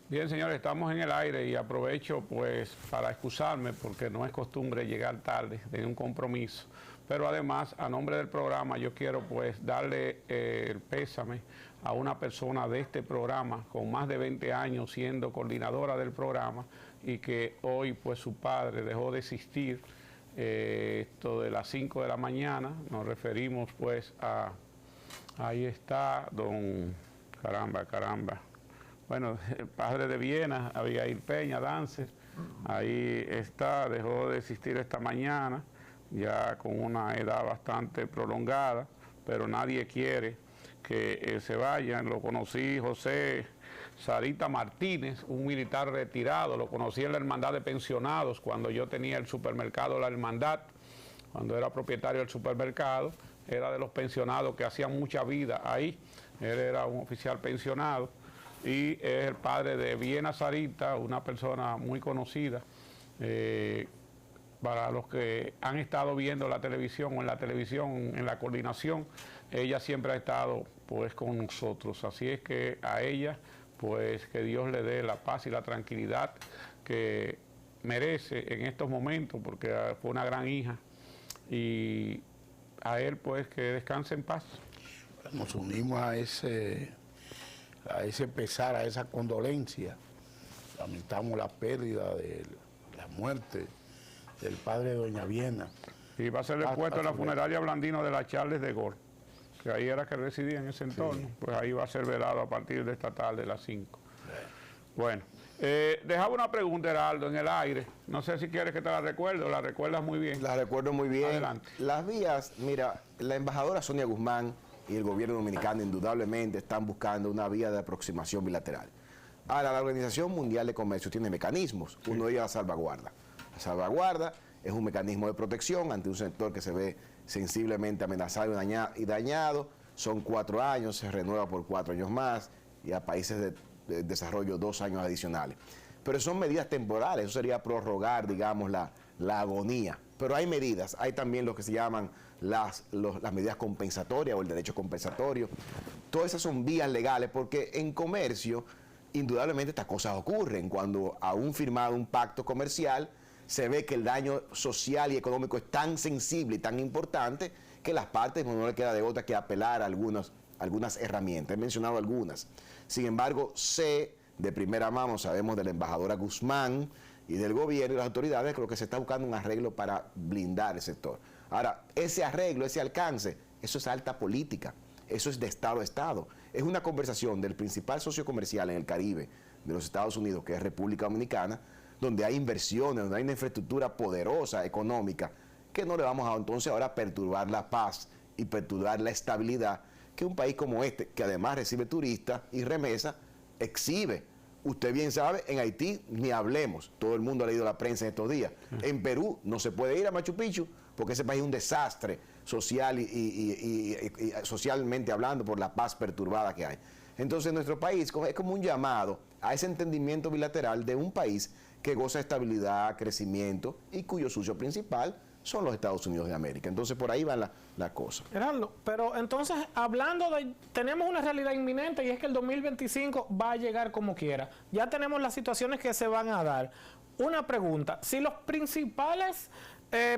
Bien, señores, estamos en el aire y aprovecho pues para excusarme porque no es costumbre llegar tarde, tenía un compromiso. Pero además, a nombre del programa, yo quiero pues darle el pésame a una persona de este programa con más de 20 años siendo coordinadora del programa y que hoy pues su padre dejó de existir esto de las 5 de la mañana. Nos referimos pues a, ahí está don, caramba. Bueno, el padre de Viena, Abigail Peña Dances, ahí está, dejó de existir esta mañana, ya con una edad bastante prolongada, pero nadie quiere que se vayan. Lo conocí, José Sarita Martínez, un militar retirado, lo conocí en la Hermandad de Pensionados, cuando yo tenía el supermercado La Hermandad, cuando era propietario del supermercado, era de los pensionados que hacían mucha vida ahí, él era un oficial pensionado. Y es el padre de Viena Sarita, una persona muy conocida. Para los que han estado viendo la televisión o en la televisión, en la coordinación, ella siempre ha estado pues con nosotros. Así es que a ella, pues que Dios le dé la paz y la tranquilidad que merece en estos momentos, porque fue una gran hija. Y a él pues que descanse en paz. Nos unimos a ese pesar, a esa condolencia. Lamentamos la pérdida de la muerte del padre de doña Viena. Y va a ser expuesto en la funeraria Blandino de la Charles de Gaulle, que ahí era que residía en ese entorno. Sí. Pues ahí va a ser velado a partir de esta tarde, a las 5. Bueno, dejaba una pregunta, Heraldo, en el aire. No sé si quieres que te la recuerde, la recuerdas muy bien. La recuerdo muy bien. Adelante. Las vías, mira, la embajadora Sonia Guzmán y el gobierno dominicano indudablemente están buscando una vía de aproximación bilateral. Ahora, la Organización Mundial de Comercio tiene mecanismos, sí. Uno de ellos es la salvaguarda. La salvaguarda es un mecanismo de protección ante un sector que se ve sensiblemente amenazado y dañado. Son 4 años, se renueva por 4 años más y a países de desarrollo 2 años adicionales. Pero son medidas temporales, eso sería prorrogar, digamos, la agonía. Pero hay medidas, hay también lo que se llaman las medidas compensatorias o el derecho compensatorio. Todas esas son vías legales porque en comercio, indudablemente estas cosas ocurren. Cuando aún firmado un pacto comercial, se ve que el daño social y económico es tan sensible y tan importante que las partes no le queda de otra que apelar a algunas herramientas. He mencionado algunas. Sin embargo, sé de primera mano, sabemos de la embajadora Guzmán y del gobierno y las autoridades, creo que se está buscando un arreglo para blindar el sector. Ahora, ese arreglo, ese alcance, eso es alta política, eso es de Estado a Estado. Es una conversación del principal socio comercial en el Caribe de los Estados Unidos, que es República Dominicana, donde hay inversiones, donde hay una infraestructura poderosa, económica, que no le vamos a entonces ahora perturbar la paz y perturbar la estabilidad que un país como este, que además recibe turistas y remesas, exhibe. Usted bien sabe, en Haití ni hablemos, todo el mundo ha leído la prensa en estos días. En Perú no se puede ir a Machu Picchu porque ese país es un desastre social y socialmente hablando por la paz perturbada que hay. Entonces nuestro país es como un llamado a ese entendimiento bilateral de un país que goza de estabilidad, crecimiento y cuyo socio principal son los Estados Unidos de América. Entonces por ahí va la cosa. Gerardo, pero entonces hablando de, tenemos una realidad inminente y es que el 2025 va a llegar como quiera. Ya tenemos las situaciones que se van a dar. Una pregunta, si los principales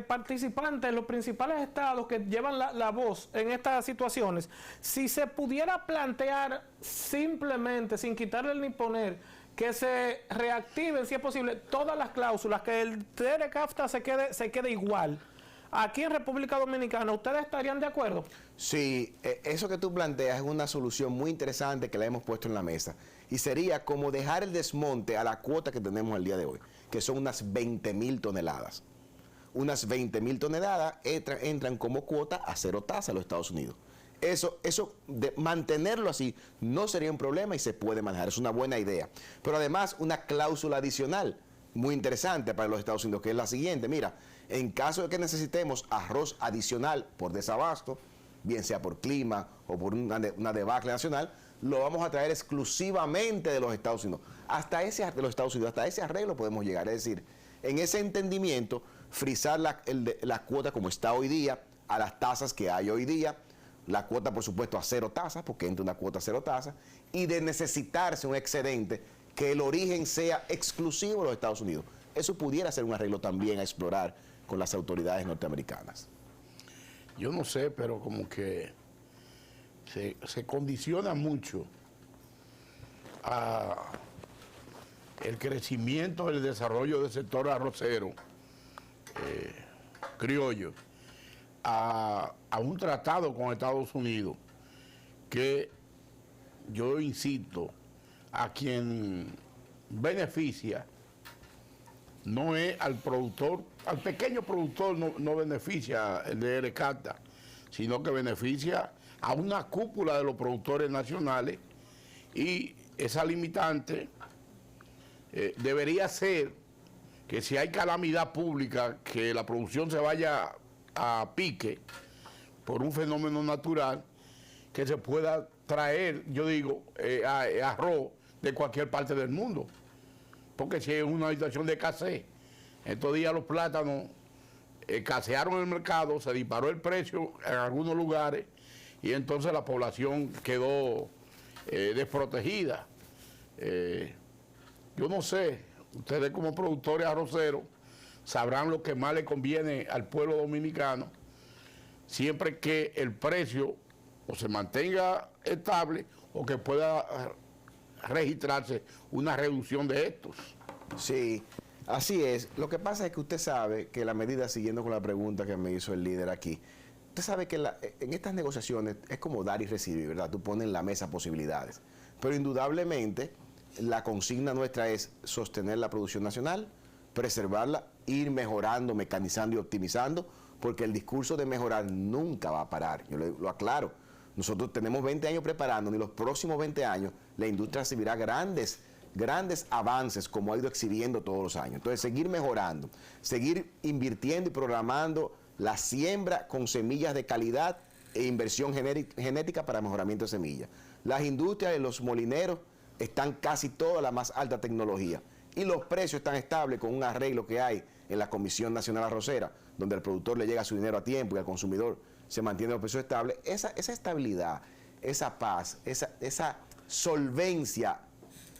participantes, los principales estados que llevan la voz en estas situaciones, si se pudiera plantear simplemente, sin quitarle ni poner, que se reactiven, si es posible, todas las cláusulas, que el TERE-CAFTA se quede igual. Aquí en República Dominicana, ¿ustedes estarían de acuerdo? Sí, eso que tú planteas es una solución muy interesante que la hemos puesto en la mesa. Y sería como dejar el desmonte a la cuota que tenemos el día de hoy, que son unas 20.000 toneladas. Unas 20.000 toneladas entran como cuota a 0 tasa a los Estados Unidos. Eso de mantenerlo así no sería un problema y se puede manejar, es una buena idea. Pero además una cláusula adicional muy interesante para los Estados Unidos, que es la siguiente: mira, en caso de que necesitemos arroz adicional por desabasto, bien sea por clima o por una debacle nacional, lo vamos a traer exclusivamente de los Estados Unidos. Hasta ese arreglo podemos llegar, es decir, en ese entendimiento, frizar la cuota como está hoy día, a las tasas que hay hoy día, la cuota por supuesto a 0 tasas, porque entra una cuota a 0 tasas, y de necesitarse un excedente que el origen sea exclusivo de los Estados Unidos. Eso pudiera ser un arreglo también a explorar con las autoridades norteamericanas. Yo no sé, pero como que se condiciona mucho a el crecimiento, el desarrollo del sector arrocero criollo a un tratado con Estados Unidos que, yo insisto, a quien beneficia no es al productor, al pequeño productor no beneficia el de RCATA, sino que beneficia a una cúpula de los productores nacionales, y esa limitante debería ser que si hay calamidad pública, que la producción se vaya a pique por un fenómeno natural, que se pueda traer, yo digo, arroz de cualquier parte del mundo. Porque si es una situación de escasez, estos días los plátanos escasearon en el mercado, se disparó el precio en algunos lugares y entonces la población quedó desprotegida. Yo no sé, ustedes como productores arroceros sabrán lo que más le conviene al pueblo dominicano, siempre que el precio o se mantenga estable o que pueda registrarse una reducción de estos. Sí, así es. Lo que pasa es que usted sabe que la medida, siguiendo con la pregunta que me hizo el líder aquí, usted sabe que en estas negociaciones es como dar y recibir, ¿verdad? Tú pones en la mesa posibilidades. Pero indudablemente la consigna nuestra es sostener la producción nacional, preservarla, ir mejorando, mecanizando y optimizando, porque el discurso de mejorar nunca va a parar. Yo lo aclaro. Nosotros tenemos 20 años preparando, y los próximos 20 años la industria recibirá grandes avances como ha ido exhibiendo todos los años. Entonces, seguir mejorando, seguir invirtiendo y programando la siembra con semillas de calidad e inversión genética para mejoramiento de semillas. Las industrias de los molineros están casi todas a la más alta tecnología y los precios están estables con un arreglo que hay en la Comisión Nacional Arrocera, donde al productor le llega su dinero a tiempo y al consumidor se mantiene los precios estables. Esa estabilidad, esa paz, esa solvencia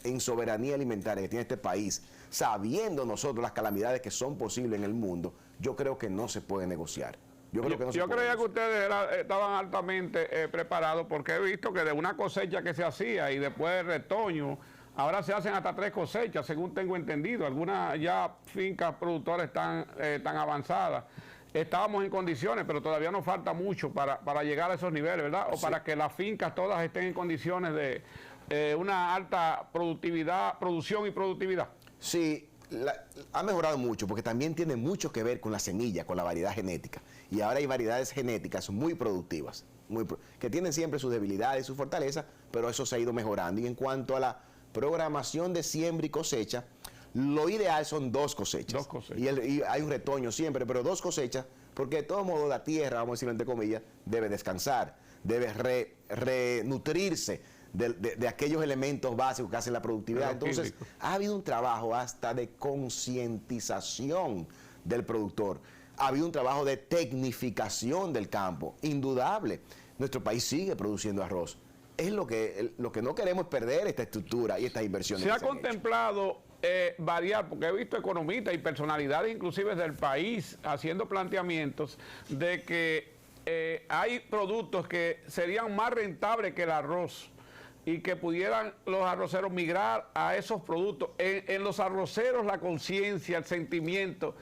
en soberanía alimentaria que tiene este país, sabiendo nosotros las calamidades que son posibles en el mundo, yo creo que no se puede negociar. Yo creía que ustedes estaban altamente preparados, porque he visto que de una cosecha que se hacía y después del retoño, ahora se hacen hasta 3 cosechas, según tengo entendido. Algunas ya fincas productoras están avanzadas. Estábamos en condiciones, pero todavía nos falta mucho para llegar a esos niveles, ¿verdad? O sí, para que las fincas todas estén en condiciones de una alta producción y productividad. Sí, ha mejorado mucho, porque también tiene mucho que ver con la semilla, con la variedad genética. Y ahora hay variedades genéticas muy productivas, que tienen siempre sus debilidades y sus fortalezas, pero eso se ha ido mejorando. Y en cuanto a la programación de siembra y cosecha, lo ideal son 2 cosechas. 2 cosechas. Y hay un retoño siempre, pero 2 cosechas, porque de todo modo la tierra, vamos a decirlo entre comillas, debe descansar, debe renutrirse de aquellos elementos básicos que hacen la productividad. Entonces, ha habido un trabajo hasta de concientización del productor. Ha habido un trabajo de tecnificación del campo, indudable. Nuestro país sigue produciendo arroz. Es lo que no queremos es perder esta estructura y estas inversiones. Se ha contemplado variar, porque he visto economistas y personalidades inclusive del país haciendo planteamientos de que hay productos que serían más rentables que el arroz y que pudieran los arroceros migrar a esos productos. En los arroceros la conciencia, el sentimiento,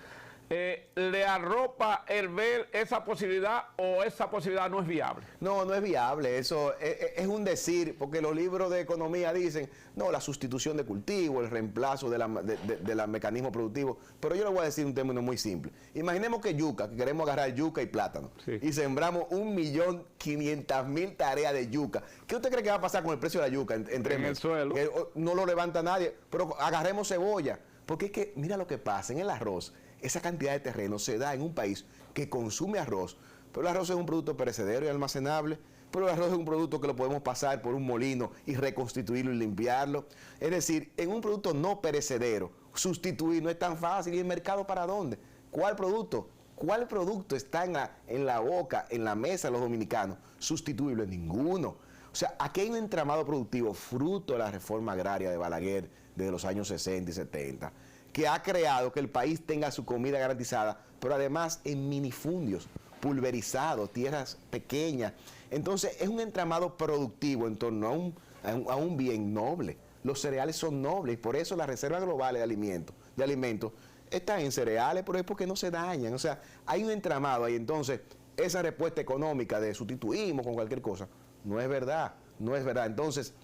¿le arropa el ver esa posibilidad o esa posibilidad no es viable? No, no es viable. Eso es un decir, porque los libros de economía dicen, no, la sustitución de cultivo, el reemplazo del mecanismo productivo. Pero yo le voy a decir un término muy simple. Imaginemos que yuca, que queremos agarrar yuca y plátano, sí, y sembramos 1.500.000 tareas de yuca. ¿Qué usted cree que va a pasar con el precio de la yuca en 3 meses? El suelo. No lo levanta nadie, pero agarremos cebolla. Porque es que, mira lo que pasa en el arroz. Esa cantidad de terreno se da en un país que consume arroz, pero el arroz es un producto perecedero y almacenable, pero el arroz es un producto que lo podemos pasar por un molino y reconstituirlo y limpiarlo. Es decir, en un producto no perecedero, sustituir no es tan fácil. ¿Y el mercado para dónde? ¿Cuál producto? ¿Cuál producto está en la boca, en la mesa de los dominicanos? Sustituible, ninguno. O sea, aquí hay un entramado productivo fruto de la reforma agraria de Balaguer, desde los años 60 y 70, que ha creado que el país tenga su comida garantizada, pero además en minifundios, pulverizados, tierras pequeñas. Entonces es un entramado productivo en torno a un bien noble. Los cereales son nobles y por eso las reservas globales de alimentos están en cereales, pero es porque no se dañan. O sea, hay un entramado ahí. Entonces, esa respuesta económica de sustituimos con cualquier cosa, no es verdad, no es verdad. Entonces,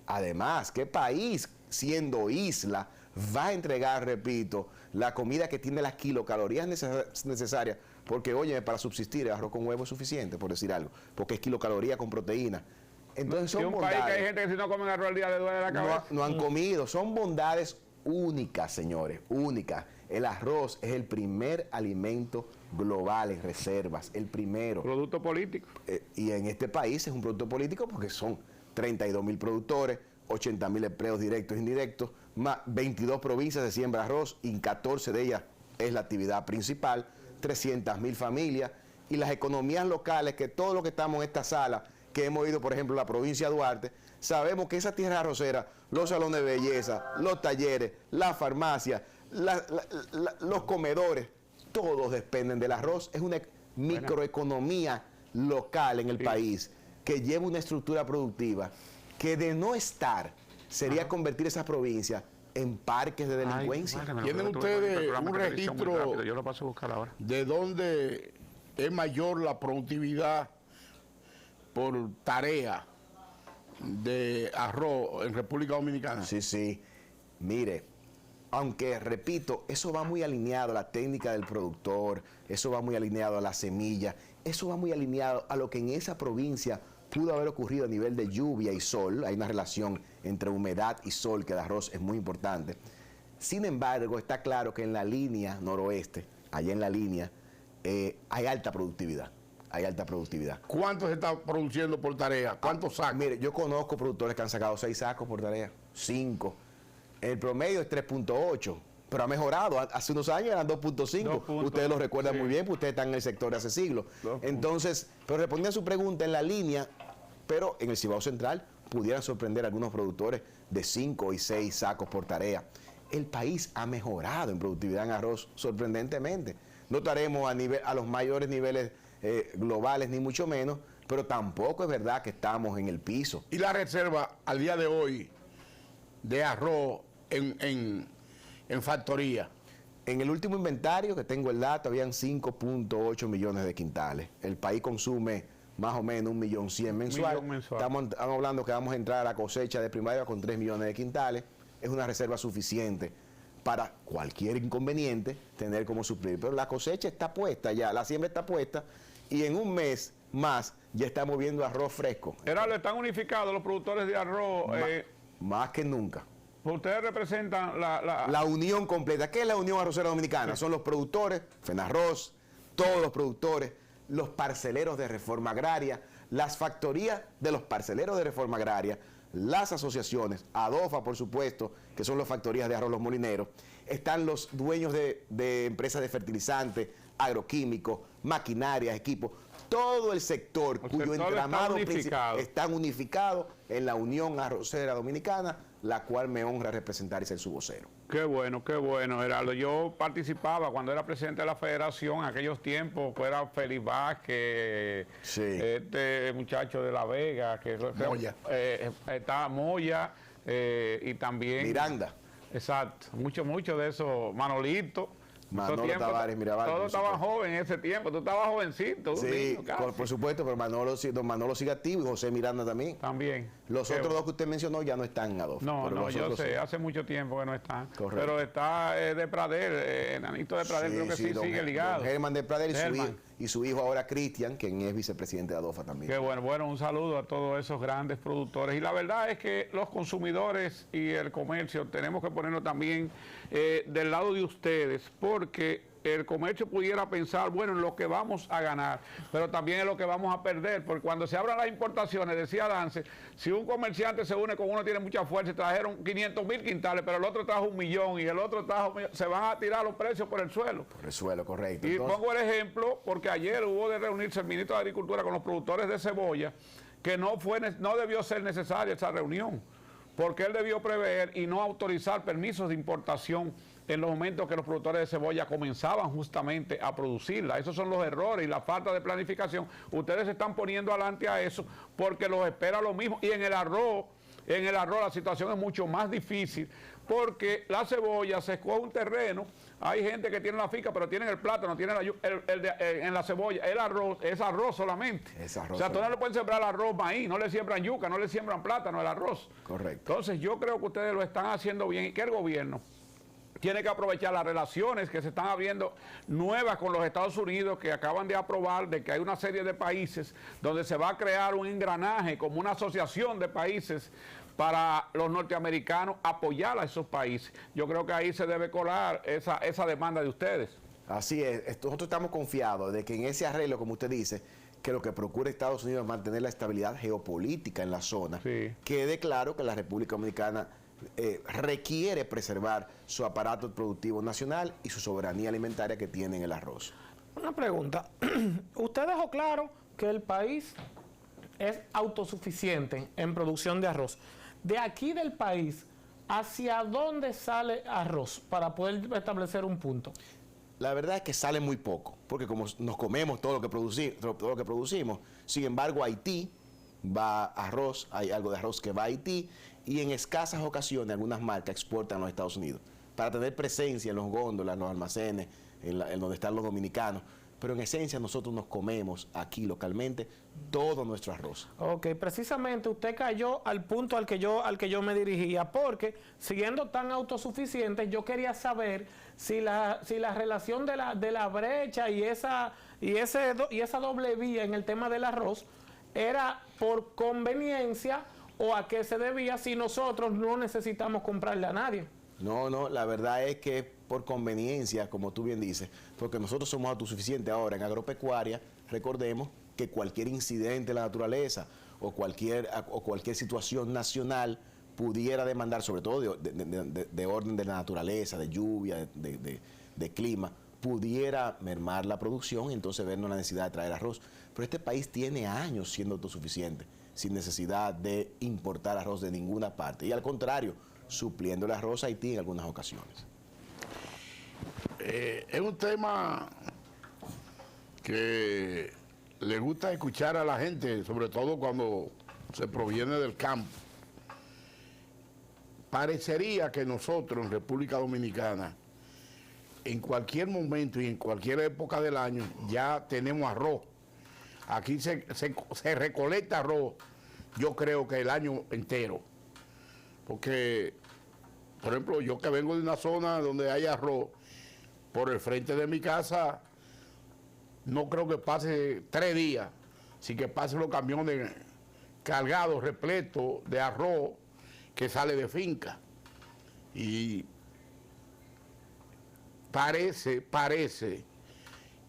además, ¿qué país, siendo isla, va a entregar, repito, la comida que tiene las kilocalorías necesarias? Porque, oye, para subsistir el arroz con huevo es suficiente, por decir algo, porque es kilocaloría con proteína. Entonces son un bondades. país que hay gente que si no comen arroz al día le duele la cabeza. No han comido, son bondades únicas, señores, únicas. El arroz es el primer alimento global en reservas, el primero. Producto político. Y en este país es un producto político porque son 32.000 productores, 80.000 empleos directos e indirectos, más 22 provincias de siembra de arroz, y 14 de ellas es la actividad principal, 300.000 familias, y las economías locales, que todos los que estamos en esta sala, que hemos ido, por ejemplo, a la provincia de Duarte, sabemos que esa tierra arrocera, los salones de belleza, los talleres, las farmacias, los comedores, todos dependen del arroz. Es una microeconomía local en el país que lleva una estructura productiva que, de no estar, sería convertir esa provincia en parques de delincuencia. ¿Tienen ustedes un registro Yo lo paso a buscar ahora. de dónde es mayor la productividad por tarea de arroz en República Dominicana? Sí, sí. Mire, aunque, repito, eso va muy alineado a la técnica del productor, eso va muy alineado a la semilla, eso va muy alineado a lo que en esa provincia pudo haber ocurrido a nivel de lluvia y sol. Hay una relación entre humedad y sol que el arroz es muy importante. Sin embargo, está claro que en la línea noroeste, allá en la línea, hay alta productividad. Hay alta productividad. ¿Cuánto se está produciendo por tarea? ¿Cuántos sacos? Mire, yo conozco productores que han sacado 6 sacos por tarea, 5. El promedio es 3.8, pero ha mejorado. Hace unos años eran 2.5. Ustedes lo recuerdan muy bien, porque ustedes están en el sector de hace siglos. Entonces, pero respondiendo a su pregunta, en la línea, pero en el Cibao Central pudieran sorprender a algunos productores de 5 y 6 sacos por tarea. El país ha mejorado en productividad en arroz sorprendentemente. No estaremos a los mayores niveles globales, ni mucho menos, pero tampoco es verdad que estamos en el piso. ¿Y la reserva al día de hoy de arroz en factoría? En el último inventario, que tengo el dato, habían 5.8 millones de quintales. El país consume más o menos 1.100.000 mensual. Estamos hablando que vamos a entrar a la cosecha de primavera con 3 millones de quintales. Es una reserva suficiente para cualquier inconveniente tener como suplir. Pero la cosecha está puesta ya, la siembra está puesta, y en un mes más ya estamos viendo arroz fresco. Gerardo, ¿están unificados los productores de arroz? Más que nunca. Ustedes representan la unión completa. ¿Qué es la Unión Arrocera Dominicana? Sí. Son los productores, FENARROZ, todos los productores, los parceleros de reforma agraria, las factorías de los parceleros de reforma agraria, las asociaciones, ADOFA, por supuesto, que son las factorías de arroz Los Molineros, están los dueños de empresas de fertilizantes, agroquímicos, maquinarias, equipos, todo el sector cuyo entramado principal está unificado en la Unión Arrocera Dominicana, la cual me honra representar y ser su vocero. Qué bueno, Gerardo. Yo participaba cuando era presidente de la federación, en aquellos tiempos, era Félix Vázquez, sí, este muchacho de La Vega, que Moya. Estaba Moya, y también Miranda. Exacto, mucho de eso, Manolito. Manolo Tavares Mirabal. Todos estaban jóvenes en ese tiempo, tú estabas jovencito. Sí, por supuesto, pero don Manolo sigue activo y José Miranda también. También. Los otros dos que usted mencionó ya no están en ADOFA. No, yo sé, hace mucho tiempo que no están. Correcto. Pero está de Pradel, Enanito de Pradel, creo que sí sigue ligado. Germán de Pradel y su hijo ahora Cristian, quien es vicepresidente de ADOFA también. Qué bueno, un saludo a todos esos grandes productores. Y la verdad es que los consumidores y el comercio tenemos que ponernos también del lado de ustedes, porque el comercio pudiera pensar, bueno, en lo que vamos a ganar, pero también en lo que vamos a perder, porque cuando se abran las importaciones, decía Dance, si un comerciante se une con uno, tiene mucha fuerza, y trajeron 500.000 quintales, pero el otro trajo 1 millón y el otro trajo 1 millón, se van a tirar los precios por el suelo. Por el suelo, correcto. Y pongo el ejemplo, porque ayer hubo de reunirse el ministro de Agricultura con los productores de cebolla, que no debió ser necesaria esa reunión, porque él debió prever y no autorizar permisos de importación en los momentos que los productores de cebolla comenzaban justamente a producirla. Esos son los errores y la falta de planificación. Ustedes se están poniendo adelante a eso porque los espera lo mismo. Y en el arroz la situación es mucho más difícil porque la cebolla se escoge un terreno. Hay gente que tiene la finca, pero tienen el plátano, tienen en la cebolla. El arroz es arroz solamente. Es arroz. O sea, tú no le pueden sembrar arroz, maíz, no le siembran yuca, no le siembran plátano, el arroz. Correcto. Entonces yo creo que ustedes lo están haciendo bien y que el gobierno tiene que aprovechar las relaciones que se están abriendo nuevas con los Estados Unidos, que acaban de aprobar de que hay una serie de países donde se va a crear un engranaje como una asociación de países para los norteamericanos apoyar a esos países. Yo creo que ahí se debe colar esa demanda de ustedes. Así es, nosotros estamos confiados de que en ese arreglo, como usted dice, que lo que procura Estados Unidos es mantener la estabilidad geopolítica en la zona, Sí. quede claro que la República Dominicana requiere preservar su aparato productivo nacional y su soberanía alimentaria que tiene en el arroz. Una pregunta. Usted dejó claro que el país es autosuficiente en producción de arroz. De aquí del país, ¿hacia dónde sale arroz para poder establecer un punto? La verdad es que sale muy poco, porque como nos comemos todo lo que producimos, sin embargo, Haití va arroz, hay algo de arroz que va a Haití, y en escasas ocasiones algunas marcas exportan a los Estados Unidos para tener presencia en los góndolas, en los almacenes, en donde están los dominicanos. Pero en esencia nosotros nos comemos aquí localmente todo nuestro arroz. Ok, precisamente usted cayó al punto al que yo me dirigía, porque siguiendo tan autosuficiente, yo quería saber si la relación de la brecha y esa doble vía en el tema del arroz era por conveniencia o a qué se debía si nosotros no necesitamos comprarle a nadie. No, la verdad es que por conveniencia, como tú bien dices, porque nosotros somos autosuficientes ahora en agropecuaria. Recordemos que cualquier incidente de la naturaleza o cualquier situación nacional pudiera demandar, sobre todo de orden de la naturaleza, de lluvia, de clima, pudiera mermar la producción y entonces vernos la necesidad de traer arroz. Pero este país tiene años siendo autosuficiente, sin necesidad de importar arroz de ninguna parte. Y al contrario, supliendo el arroz a Haití en algunas ocasiones. Es un tema que le gusta escuchar a la gente, sobre todo cuando se proviene del campo. Parecería que nosotros en República Dominicana, en cualquier momento y en cualquier época del año, ya tenemos arroz. Aquí se recolecta arroz, yo creo que el año entero. Porque, por ejemplo, yo que vengo de una zona donde hay arroz, por el frente de mi casa, no creo que pase 3 días, sin que pasen los camiones cargados, repletos de arroz que sale de finca. Y parece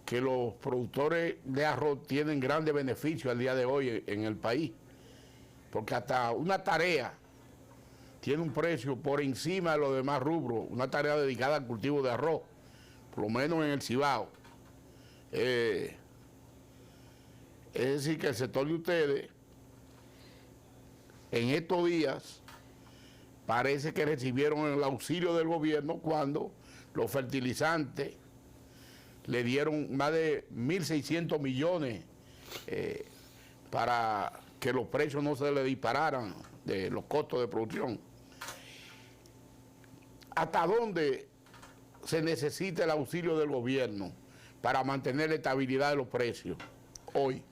que los productores de arroz tienen grandes beneficios al día de hoy en el país, porque hasta una tarea tiene un precio por encima de los demás rubros, una tarea dedicada al cultivo de arroz, por lo menos en el Cibao. Es decir, que el sector de ustedes, en estos días, parece que recibieron el auxilio del gobierno cuando los fertilizantes le dieron más de 1.600 millones para que los precios no se le dispararan de los costos de producción. ¿Hasta dónde se necesita el auxilio del gobierno para mantener la estabilidad de los precios hoy?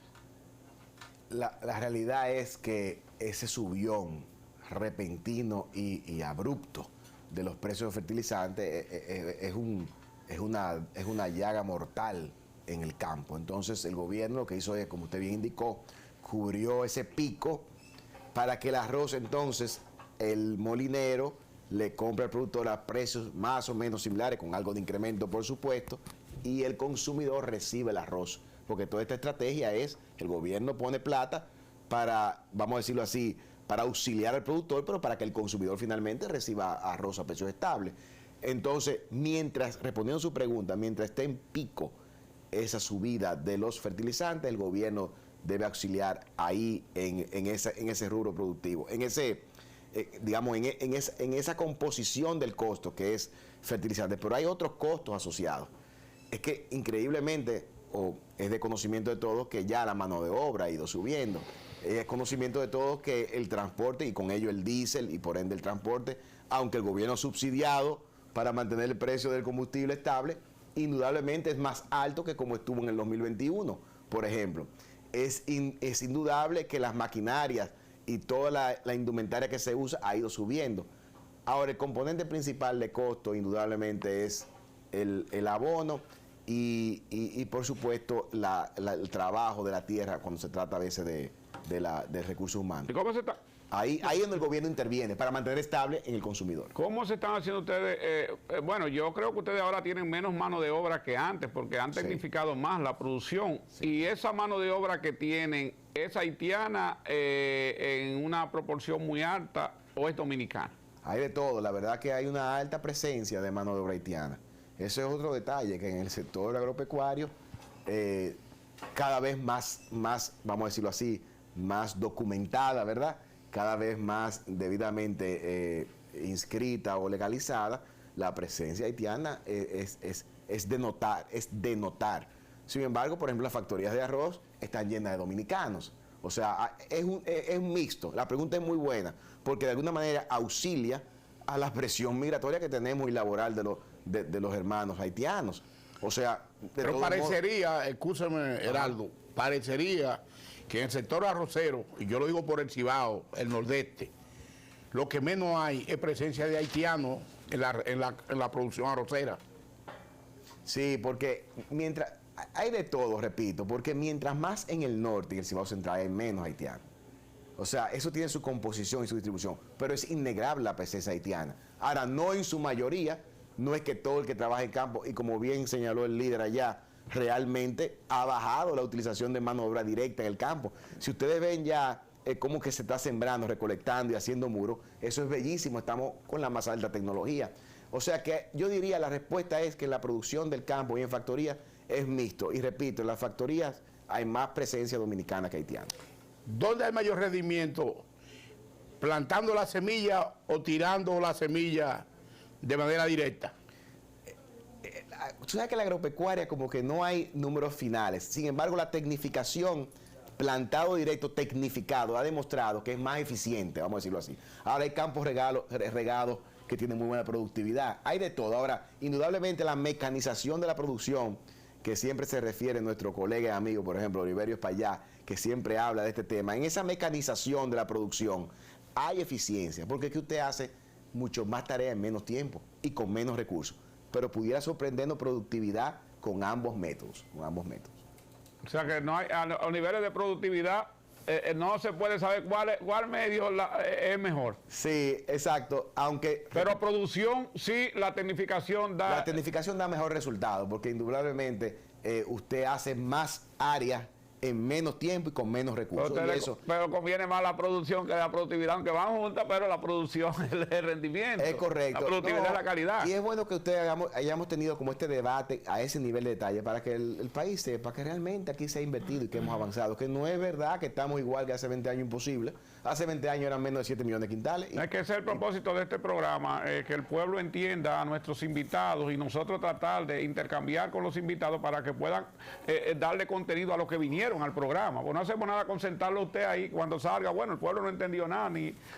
La realidad es que ese subión repentino y abrupto de los precios de fertilizantes es una llaga mortal en el campo. Entonces el gobierno lo que hizo es, como usted bien indicó, cubrió ese pico para que el arroz, entonces el molinero le compre al productor a precios más o menos similares, con algo de incremento por supuesto, y el consumidor recibe el arroz. Porque toda esta estrategia es, el gobierno pone plata para, vamos a decirlo así, para auxiliar al productor, pero para que el consumidor finalmente reciba arroz a precios estables. Entonces, respondiendo a su pregunta, mientras esté en pico esa subida de los fertilizantes, el gobierno debe auxiliar ahí en ese rubro productivo, en digamos, en esa composición del costo que es fertilizante, pero hay otros costos asociados. Es que increíblemente, o es de conocimiento de todos, que ya la mano de obra ha ido subiendo. Es conocimiento de todos que el transporte, y con ello el diésel y por ende el transporte, aunque el gobierno ha subsidiado para mantener el precio del combustible estable, indudablemente es más alto que como estuvo en el 2021, por ejemplo. Es indudable que las maquinarias y toda la indumentaria que se usa ha ido subiendo. Ahora, el componente principal de costo indudablemente es el abono y por supuesto el trabajo de la tierra cuando se trata a veces de recursos humanos. ¿Y cómo se está? Ahí es donde el gobierno interviene para mantener estable en el consumidor. ¿Cómo se están haciendo ustedes? Bueno, yo creo que ustedes ahora tienen menos mano de obra que antes porque han tecnificado más la producción. Y esa mano de obra que tienen, ¿es haitiana en una proporción muy alta o es dominicana? Hay de todo. La verdad que hay una alta presencia de mano de obra haitiana. Ese es otro detalle, que en el sector agropecuario cada vez más, vamos a decirlo así, más documentada, ¿verdad? Cada vez más debidamente inscrita o legalizada, la presencia haitiana es de notar. Sin embargo, por ejemplo, las factorías de arroz están llenas de dominicanos. O sea, es un mixto. La pregunta es muy buena, porque de alguna manera auxilia a la presión migratoria que tenemos y laboral de los hermanos haitianos. O sea, pero parecería, escúchame, Heraldo, parecería que en el sector arrocero, y yo lo digo por el Cibao, el Nordeste, lo que menos hay es presencia de haitianos en la producción arrocera. Sí, porque mientras hay de todo, repito, porque mientras más en el norte y el Cibao Central hay menos haitianos. O sea, eso tiene su composición y su distribución, pero es innegable la presencia haitiana. Ahora, no en su mayoría, no es que todo el que trabaja en campo, y como bien señaló el líder allá, realmente ha bajado la utilización de mano de obra directa en el campo. Si ustedes ven ya cómo que se está sembrando, recolectando y haciendo muros, eso es bellísimo, estamos con la más alta tecnología. O sea que yo diría, la respuesta es que la producción del campo y en factorías es mixto. Y repito, en las factorías hay más presencia dominicana que haitiana. ¿Dónde hay mayor rendimiento? ¿Plantando la semilla o tirando la semilla de manera directa? Tú sabes que la agropecuaria como que no hay números finales. Sin embargo, la tecnificación, plantado directo, tecnificado, ha demostrado que es más eficiente, vamos a decirlo así. Ahora hay campos regados que tienen muy buena productividad. Hay de todo. Ahora, indudablemente la mecanización de la producción, que siempre se refiere nuestro colega y amigo, por ejemplo, Oliverio Espaillá, que siempre habla de este tema. En esa mecanización de la producción hay eficiencia, porque es que usted hace mucho más tarea en menos tiempo y con menos recursos, pero pudiera sorprendernos productividad con ambos métodos, O sea que no hay, a niveles de productividad no se puede saber cuál medio es mejor. Sí, exacto, aunque... Pero producción, sí, la tecnificación da... La tecnificación da mejor resultado, porque indudablemente usted hace más áreas en menos tiempo y con menos recursos. Pero conviene más la producción que la productividad, aunque van juntas, pero la producción es el rendimiento. Es correcto. La productividad es la calidad. Y es bueno que ustedes hayamos tenido como este debate a ese nivel de detalle para que el país sepa que realmente aquí se ha invertido y que hemos avanzado. Que no es verdad que estamos igual que hace 20 años, imposible. Hace 20 años eran menos de 7 millones de quintales. Es que ese es el propósito de este programa, que el pueblo entienda a nuestros invitados y nosotros tratar de intercambiar con los invitados para que puedan darle contenido a los que vinieron al programa. Pues no hacemos nada con sentarlo a usted ahí cuando salga, bueno, el pueblo no entendió nada,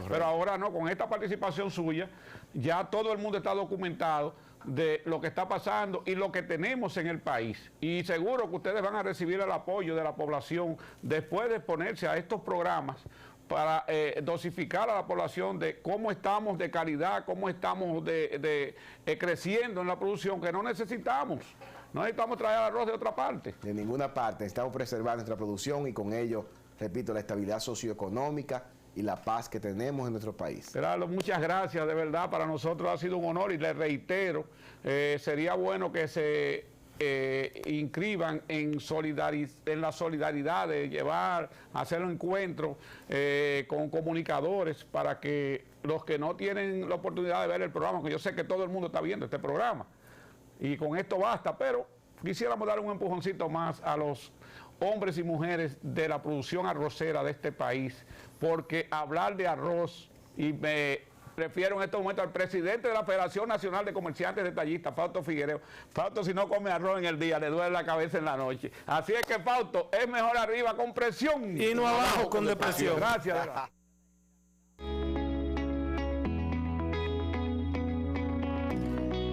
pero ahora no, con esta participación suya, ya todo el mundo está documentado de lo que está pasando y lo que tenemos en el país. Y seguro que ustedes van a recibir el apoyo de la población después de exponerse a estos programas para dosificar a la población de cómo estamos de calidad, cómo estamos creciendo en la producción que no necesitamos. No necesitamos traer arroz de otra parte. De ninguna parte. Necesitamos preservar nuestra producción y con ello, repito, la estabilidad socioeconómica y la paz que tenemos en nuestro país. Gerardo, muchas gracias, de verdad, para nosotros ha sido un honor y les reitero, sería bueno que se inscriban en la solidaridad de hacer un encuentro con comunicadores para que los que no tienen la oportunidad de ver el programa, que yo sé que todo el mundo está viendo este programa, y con esto basta, pero quisiéramos dar un empujoncito más a los hombres y mujeres de la producción arrocera de este país, porque hablar de arroz y me prefiero en estos momentos al presidente de la Federación Nacional de Comerciantes Detallistas, Fausto Figuereo. Fausto, si no come arroz en el día, le duele la cabeza en la noche. Así es que, Fausto, es mejor arriba con presión y no abajo con depresión. Gracias.